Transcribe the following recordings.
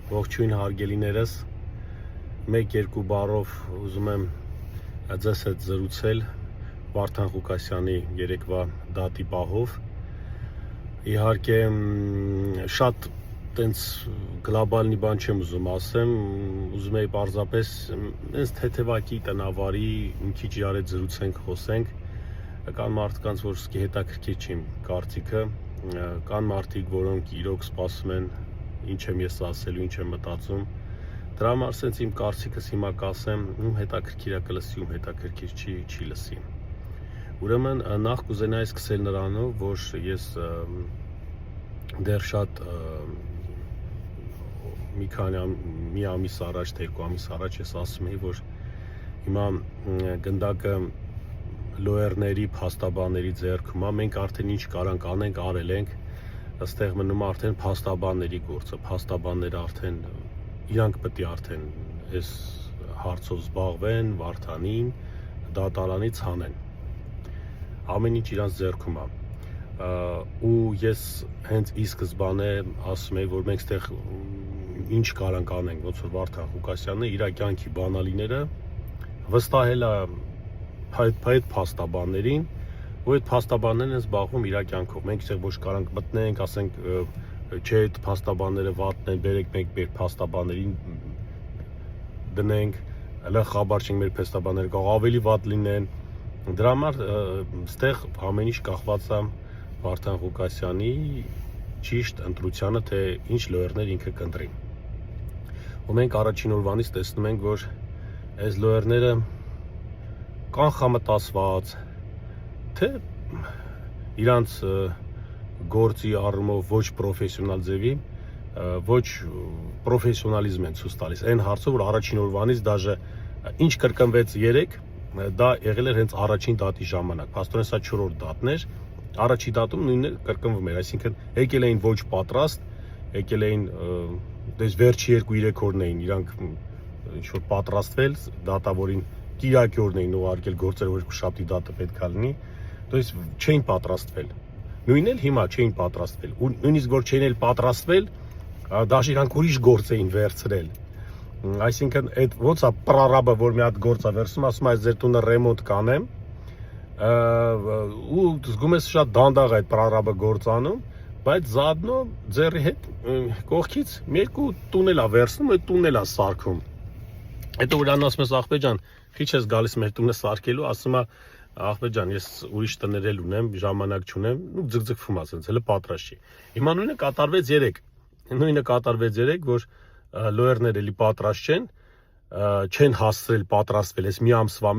Ողջույն հարգելիներս, մեկ-երկու բառով ուզում եմ ձեզ հետ զրուցել Վարդան Ղուկասյանի երեկվա դատի պահով։ Իհարկե շատ տենց գլոբալնի բան չեմ ուզում ասեմ, ուզում եի պարզապես տենց թեթևակի տնավարի մի քիչ իրար հետ զրուցենք, խոսենք։ Կան մարդկանց, որ սկի հետաքրքիր չի իմ կարծիքը, կան մարդիկ, որոնք իրոք սպասում են ինչ եմ ես ասելու, ինչ եմ մտածում։ Դրա համար ասենց իմ կարծիքս հիմա կասեմ, ում հետաքրքիր է կլսի, ում հետաքրքիր չի լսի։ Ուրեմն նախ կուզենայի սկսել նրանով, որ ես դեռ շատ մի ամիս առաջ, երկու ամիս առաջ ես ասում էի, որ հիմա գնդակը լոյերների, փաստաբանների ձեռքում է, մենք արդեն ինչ կարանք անենք, արել ենք, այստեղ մնում է արդեն փաստաբանների գործը, փաստաբանները արդեն իրանք պետք է արդեն այս հարցով զբաղվեն, Վարդանին, դատարանից հանեն։ Ամեն ինչ իրանց ձեռքում է։ Ու ես հենց ի սկզբանե ասում էի, որ մենք այստեղ ինչ կարանք անենք, ոնց որ Վարդան Ղուկասյանը իր կյանքի բանալիները վստահել է այդ փաստաբաններին, ու այդ փաստաբաններն են զբաղվում իր կյանքով։ Մենք այստեղ ոչ կարանք մտնենք, ասենք, չէ, այդ փաստաբանները վատն են, բերեք մենք մեր փաստաբաններին դնենք, հələ խաբար չենք մեր փաստաբանները կարող ավելի վատ լինեն։ Դրա համար այստեղ ամեն ինչ կախված է Վարդան Ղուկասյանի ճիշտ ընտրությանը, թե ինչ լոյերներ ինքը կընտրի։ Ու մենք առաջին օրվանից տեսնում ենք, որ այս լոյերները կանխամտածված, թե իրանց գործի առումով ոչ պրոֆեսիոնալ ձևի, ոչ պրոֆեսիոնալիզմ են ցույց տալիս։ Այն հարցը, որ առաջին օրվանից դաժե ինչ կրկնվեց երեք, դա եղել էր հենց առաջին դատի ժամանակ։ Փաստորեն սա 4-րդ դատն էր, առաջի դատում նույնն կրկնվում էր, այսինքն եկել էին ոչ պատրաստ, եկել էին դες վերջի 2-3 օրն էին իրանք ինչ որ պատրաստվել, դատավորին Կիրակի օրն էին ուղարկել գործերը, որ շաբթի դատը պետք է լինի, դες չէին պատրաստվել։ Նույնն էլ հիմա չէին պատրաստվել։ Ու նույնիսկ որ չէին էլ պատրաստվել, դաշ իրանք ուրիշ գործ էին վերցրել։ Այսինքն այդ ոնց է պրարաբը, որ մի հատ գործ է վերցնում, ասում է այս ձեր տունը ռեմոնտ կանեմ, ու զգում ես շատ դանդաղ այդ պրարաբը գործանում, բայց զադնո ձերի հետ կողքից մի երկու տուն էլ է վերցնում, այդ տունն էլ է սարքում։ Հետո ուրան ասում ես աղբեջան, քիչ ես գալիս մեր տունը սարքելու, ասում է աղբեջան, ես ուրիշ տներ էլ ունեմ, ժամանակ չունեմ, ու ձգձգվում է ասենց, հələ պատրաստ չի։ Հիմա նույնը կատարվեց 3, որ լոյերները էլի պատրաստ չեն հասցրել պատրաստվել, այս մի ամսվա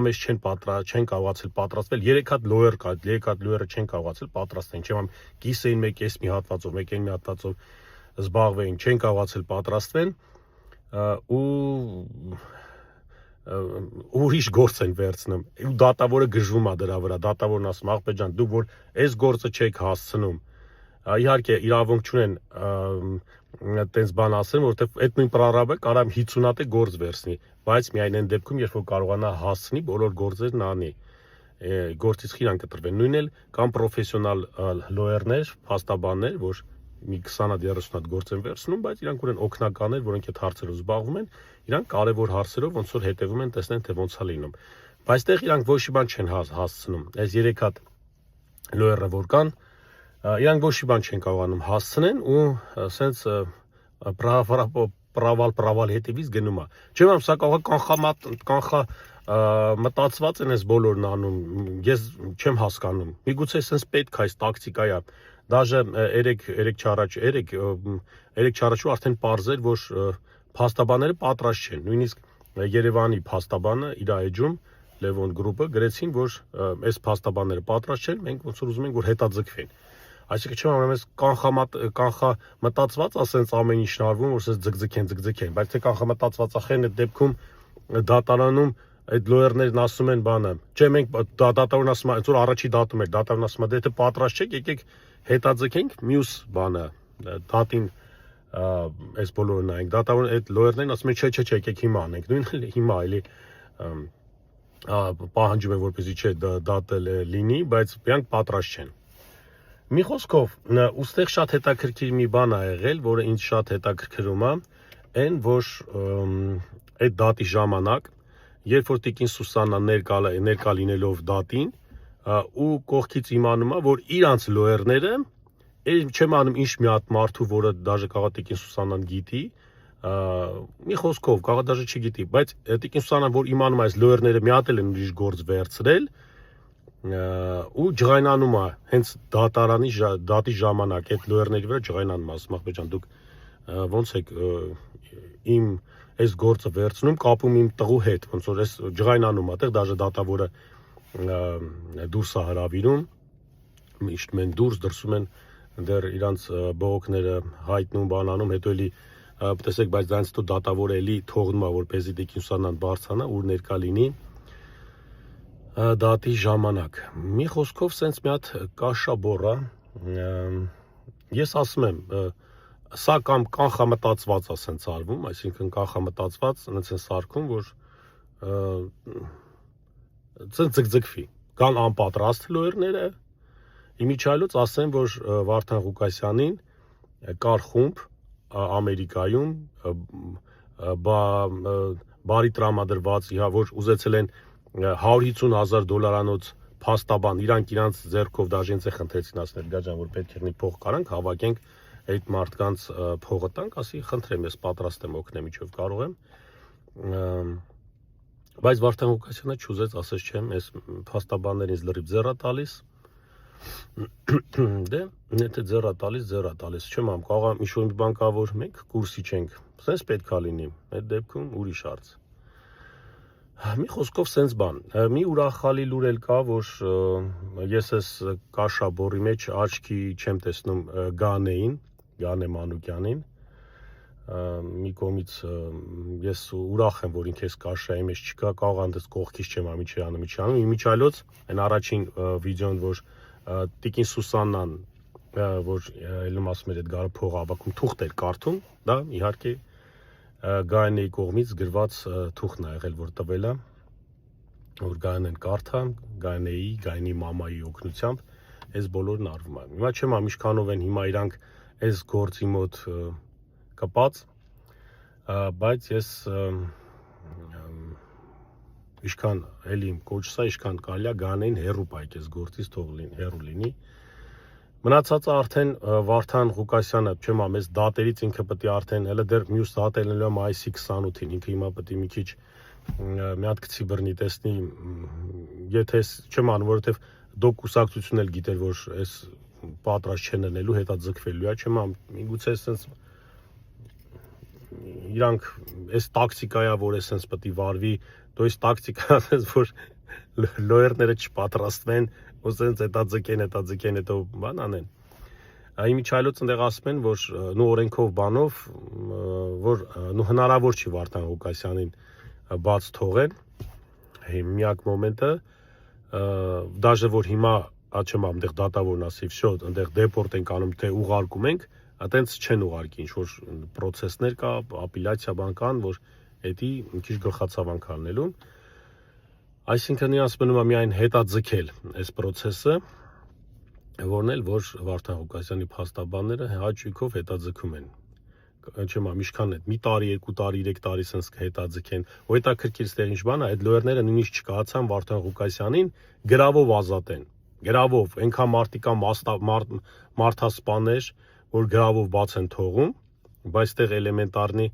մեջ չեն կարողացել պատրաստվել, 3 հատ լոյեր կա, 3 հատ լոյերը չեն կարողացել պատրաստեն, չեմ կիսեին մեկ էս մի հատվածով, մեկ այն մի հատվածով զբաղվեին, չեն կարողացել պատրաստվեն, ու ուրիշ գործ են վերցնում, ու դատավորը գժվում է դրա վրա, դատավորն ասում աղբեջան, դուք որ այս գործը չեք հասցնում, իհարկե իրավունք չունեն տենց բան ասեմ, որովհետև այդ նույն պրարաբը կարամ 50 հատ գործ վերցնի, բայց միայն այն դեպքում, երբ որ կարողանա հասցնի բոլոր գործերն անի, գործից խիրան կտրվեն։ Նույնն էլ կամ պրոֆեսիոնալ լոյերներ, փաստաբաններ, որ մի 20-30 հատ գործ են վերցնում, բայց իրանք ունեն օգնականներ, որոնք այդ հարցերով զբաղվում են, իրանք կարևոր հարցերով ոնց որ հետևում են, տեսնեն թե ոնց է լինում։ Բայց այդտեղ իրանք ոչ մի բան չեն հասցնում։ Այս 3 հատ լոյերը որ կան, իրանք ոչ մի բան չեն կարողանում հասցնեն ու սենց պրավալ հետևից գնում է։ Չեմ սա կարող մտածված են այս բոլորն անում, ես չեմ հասկանում։ Միգուցե սենց պետք է այս տակտիկա է։ Դաժե երեք չառաջու արդեն պարզ էր, որ փաստաբանները պատրաստ չեն։ Նույնիսկ Երևանի փաստաբանը իր էջում Լևոն գրուպը գրեցին, որ այս փաստաբանները պատրաստ չեն, մենք ոնց որ ուզում ենք որ հետաձգվեն։ Այսինքն չեմ ամեն կանխամտածված ասենց ամեն ինչ շնարվում, որ ասես ձգձգեն, բայց թե կանխամտածված ախեն այդ դեպքում դատարանում այդ լոյերներն ասում են բանը, չէ մենք դատավորն ասում է, այսօր առաջի դատում էր, դատավորն ասում է, դե թե պատրաստ չեք, եկեք հետաձգենք մյուս բանը, դատին այս բոլորը նայենք, դատավորն այդ լոյերներն ասում են, չէ, եկեք հիմա անենք, նույնն հիմա էլի պահանջում են, որպեսզի չէ դատը լինի, բայց իրանք պատրաստ չեն։ Մի խոսքով, ուստեղ շատ հետաքրքիր մի բան ա եղել, որը ինձ շատ հետաքրքրում ա, այն որ այդ դատի ժամանակ, երբ որ Տիկին Սուսաննան ներկա լինելով դատին, ու կողքից իմանում ա, որ իրանց լոյերները, չեմ անում ինչ մի հատ մարդու, որը դաժե կարող Տիկին Սուսաննան գիտի, մի խոսքով, կարող դաժե չգիտի, բայց Տիկին Սուսաննան, որ իմանում ա, այս լոյերները մի հատ էլ են ուրիշ գործ վերցրել, ու ջղայնանում է հենց դատի ժամանակ այդ լոյերների վրա ջղայնանում է, ասում ախպեր ջան, դուք ոնց եք իմ այս գործը վերցնում, կապում իմ տղու հետ, ոնց որ այս ջղայնանում է, այդտեղ դաժե դատավորը դուրս է հրավիրում, իշտում են դուրս, դրսում են դեռ իրանց բողոքները հայտնում, բանանում, հետո էլի տեսեք, բայց դրանց հետո դատավորը էլի թողնում է, որպեսզի Տիկին Սուսաննան բարձրանա, ուր ներկա լինի դատի ժամանակ։ Մի խոսքով սենց մի հատ կաշաբոռ է, ես ասում եմ, սա կամ կանխամտածված է սենց արվում, այսինքն կանխամտածված սենց են սարքում, որ սենց ձգձգվի, կան անպատրաստ լոյերները, իմիջիայլոց ասեմ, որ Վարդան Ղուկասյանին կար խումբ Ամերիկայում, բարի տրամադրված, որ ուզեցել են $150,000 փաստաբան, իրանք ձեռքով դաժե ինձ է խնդրեցին, ասել Էդգար ջան, որ պետք է փող կարանք, հավաքենք այդ մարդկանց փողը տանք, ասի խնդրեմ, ես պատրաստ եմ օգնեմ, ինչով կարող եմ, բայց Վարդան Ղուկասյանը չուզեց, ասեց չեմ, այս փաստաբաններին ինձ լրիվ ձեռ է տալիս, դե, եթե ձեռ է տալիս, չեմ ամ, կարող եմ ինչ-որ մի բան կա, որ մենք կուրսի չենք, սենց պետք է լինի, այդ դեպքում ուրիշ հարց։ Մի խոսքով սենց բան, մի ուրախալի լուր էլ կա, որ ես ես կաշաբոռի մեջ աչքի չեմ տեսնում Գանե Մանուկյանին, մի կողմից ես ուրախ եմ, որ ինքես կաշայի մեջ չկա, կարող եմ դες կողքից չեմ անում, չի անում, իմիջիայլոց, այն առաջին վիդեոն, որ Տիկին Սուսաննան, որ ելում ասում էր Էդգարը փող հավաքում, թուղթ էր կարդում, դա իհարկե Գայնեի կողմից գրված թուղթն ա եղել, որ տվել է, որ Գայնեն կարդա, Գայնի մամայի օգնությամբ, այս բոլորն արվում է։ Հիմա չեմ ամ ինչքանով են հիմա իրանք այս գործի մոտ կպած, բայց ես ինչքան էլի կոչսա, ինչքան կարելի է Գանեին հեռու պայք այս գործից թող հեռու լինի։ Մնացածը արդեն Վարդան Ղուկասյանը, չեմ ամ, այս դատերից ինքը պետք է արդեն, հələ դեռ մյուս դատերն էլ մայիսի 28-ին, ինքը հիմա պետք է մի քիչ մի հատ գցի բռնի տեսնի, եթե չեմ անում, որովհետև դոկ կուսակցությունն էլ գիտեր, որ այս պատրաստ չեն լինելու, հետա ձգվելու է, չեմ ամ, միգուցե սենց իրանք այս տակտիկա է, որ էսենց պետք է վարվի, դու այս տակտիկա ասես, որ լոյերները չպատրաստվեն, ու սենց հետա ձգեն, հետո բան անեն։ Իմիջիայլոց ընդեղ ասում են, որ նու օրենքով բանով, որ նու հնարավոր չի Վարդան Ղուկասյանին բաց թողեն, միակ մոմենտը, դաժե որ հիմա, չեմ ամ, ընդեղ դատավորն ասի, վсё, ընդեղ դեպորտ ենք անում, թե ուղարկում ենք, այտենց չեն ուղարկի, ինչ-որ պրոցեսներ կա, ապելյացիա բան կան, որ էդի մի քիչ գլխացավանք անելու, այսինքն իրանց մնում է միայն հետաձգել այս պրոցեսը, որն էլ, որ Վարդան Ղուկասյանի փաստաբանները հաճույքով հետաձգում են, չեմ ամ, ինչքան է, մի տարի, 2 տարի, 3 տարի սենց հետաձգեն, ու հետաքրքիր ստեղ ինչ բան է, այդ լոյերները նույնիսկ չկարողացան Վարդան Ղուկասյանին գրավով ազատեն, գրավով, այնքան մարդիկա մարդասպաներ, որ գրավով բաց են թողում, բայց տեղ էլեմենտարնի,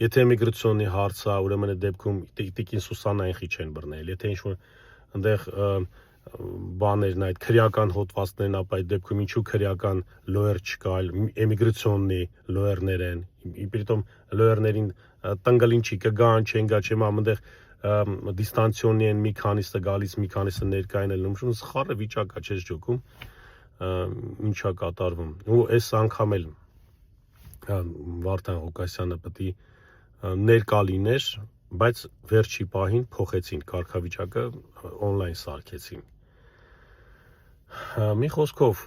եթե միգրացիոնի հարց է, ուրեմն այդ դեպքում Տիկին Սուսաննային խի չեն բռնել, եթե ինչ-որ ընդեղ բաներն այդ քրեական հոդվածներն, ապա այդ դեպքում ինչու քրեական լոյեր չկա, էմիգրացիոնի լոյերներ են, իպրիտոմ լոյերներին տնգլինչի կգան, չեն գա, չեմ ամ, ընդեղ դիստանցիոնի են մի քանիսը գալիս, մի քանիսը ներկային են լում, սխալը վիճակ է, չես ջոկում, ինչա կատարվում, ու այս անգամ էլ Վարդան Ղուկասյանը պետք է ներկա լիներ, բայց վերջի պահին փոխեցին կարգավիճակը, օնլայն սարքեցին։ Մի խոսքով,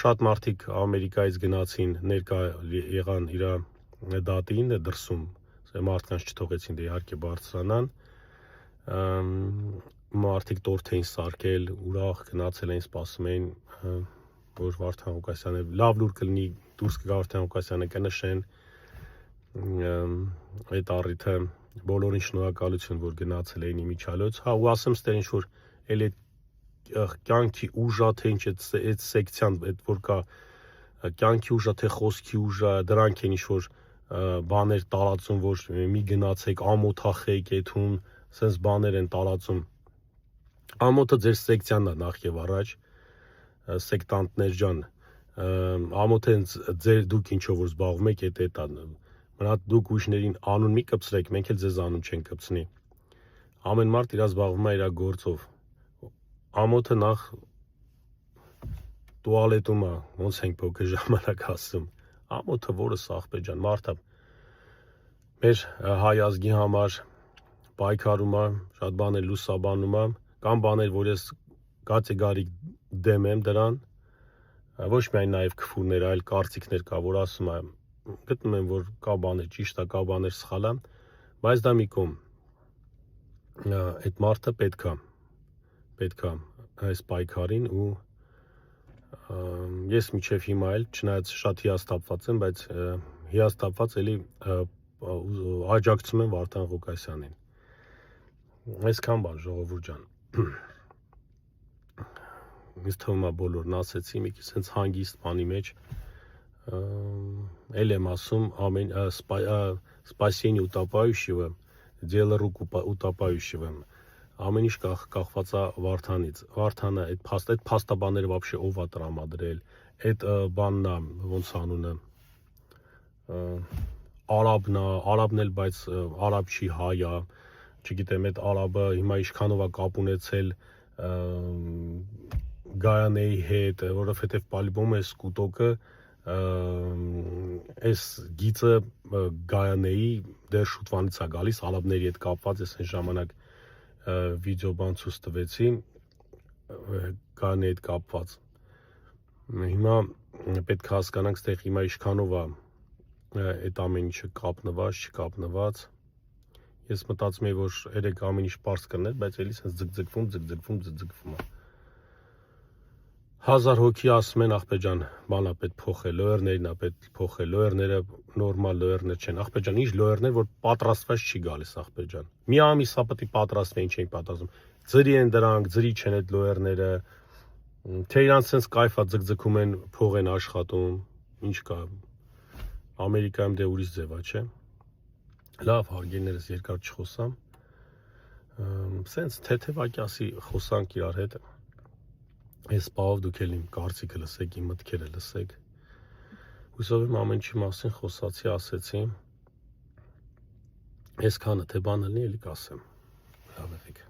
շատ մարդիկ Ամերիկայից գնացին, ներկա եղան իր դատին, դրսում, մարդկանց չթողեցին, դե իհարկե բարձրանան, մարդիկ տորթ էին սարքել, ուրախ գնացել էին, սպասում էին, որ Վարդան Ղուկասյանը լավ լուր կլինի, դուրս կգա Վարդան Ղուկասյանը կնշեն այդ առիթը բոլորին շնորհակալություն, որ գնացել էին իմիջիալոց, հա ու ասեմ ստեր ինչ որ էլ այդ կյանքի ուժա թե ինչ այդ սեկցիան այդ որ կա կյանքի ուժա թե խոսքի ուժա դրանք են ինչ որ բաներ տարածում, որ մի գնացեք ամոթախեք այդում, sense բաներ են տարածում։ Ամոթը ձեր սեկցիանն է նախ եւ առաջ, սեկտանտներ ջան, ամոթը ձեր դուք ինչով որ զբաղվում եք, այդ է, մնա դուք ուրիշներին անուն մի կպցրեք, մենք էլ ձեզ անուն չենք կպցնի։ Ամեն մարդ իր զբաղվում է իր գործով։ Ամոթը նախ տուալետում է, ոնց ենք փոքր ժամանակ ասում։ Ամոթը որը սաղբե ջան, մարդը մեր հայ ազգի համար պայքարում է, շատ բաներ լուսաբանում է, կան բաներ, որ ես գացի-գարի դեմ եմ դրան, ոչ միայն նաև քֆուրներ, այլ կարծիքներ կա, որ ասում եմ, գտնում եմ, որ կա բաներ ճիշտ է, կա բաներ սխալ է, բայց դա մի կողմ, այդ մարդը պետք է այս պայքարին ու ես մինչև հիմա էլ չնայած շատ հիասթափված եմ, բայց հիասթափված էլի աջակցում եմ Վարդան Ղուկասյանին։ Այսքան բան ժողովուրդ ջան։ Ինձ թվում է բոլորն ասեցի, մի քիչ sense հանգիստ բանի մեջ էլ եմ ասում ամեն спасение утопающего, дело рук утопающего։ Ամեն ինչ կախված է Վարդանից։ Վարդանը այդ փաստաբանները вообще ով է տրամադրել, այդ բանն է, ոնց անունը, արաբն էլ, բայց արաբ չի հայ է, չգիտեմ, այդ արաբը հիմա ինչքանով է կապ ունեցել Գայանեի հետ, որովհետև պալիբոմ է սկուտոկը այս գիծը Գայանեի դեր շուտվանից է գալիս, արաբների հետ կապված ես այն ժամանակ վիդեո բան ցույց տվեցի Գայանեի հետ կապված։ Հիմա պետք է հասկանանք, ստեղ հիմա ինչքանով է այդ ամեն ինչը կապնված, չկապնված։ Ես մտածում եմ, որ երեք ամեն ինչ պարզ կներ, բայց էլի sense ձգձգվում է։ 1000 հոգի ասում են ախպե ջան, բանա պետք փոխել, լոերներն է պետք փոխել, լոերները նորմալ լոերներ չեն, ախպե ջան, ինչ լոերներ, որ պատրաստված չի գալիս ախպե ջան։ Մի ամիս է պետք է պատրաստվեն, ինչ են պատրաստում։ Ձրի են դրանք, ձրի չեն այդ լոերները։ Թե իրանց sense կայֆա ձգձգում են, փող են աշխատում, ինչ կա։ Ամերիկայում դե ուրիշ ձև է, չէ։ Լավ, հարգելներս երկար չխոսամ։ Sense թեթևակի ասի խոսանք իրար հետ։ Այս պահով դուք էլ իմ կարծիքը լսեք, իմ մտքերը լսեք։ Հուսով եմ ամեն ինչի մասին խոսացի, ասեցի։ Այսքանը թե բանը լինի, էլի կասեմ։ Լավ եղեք։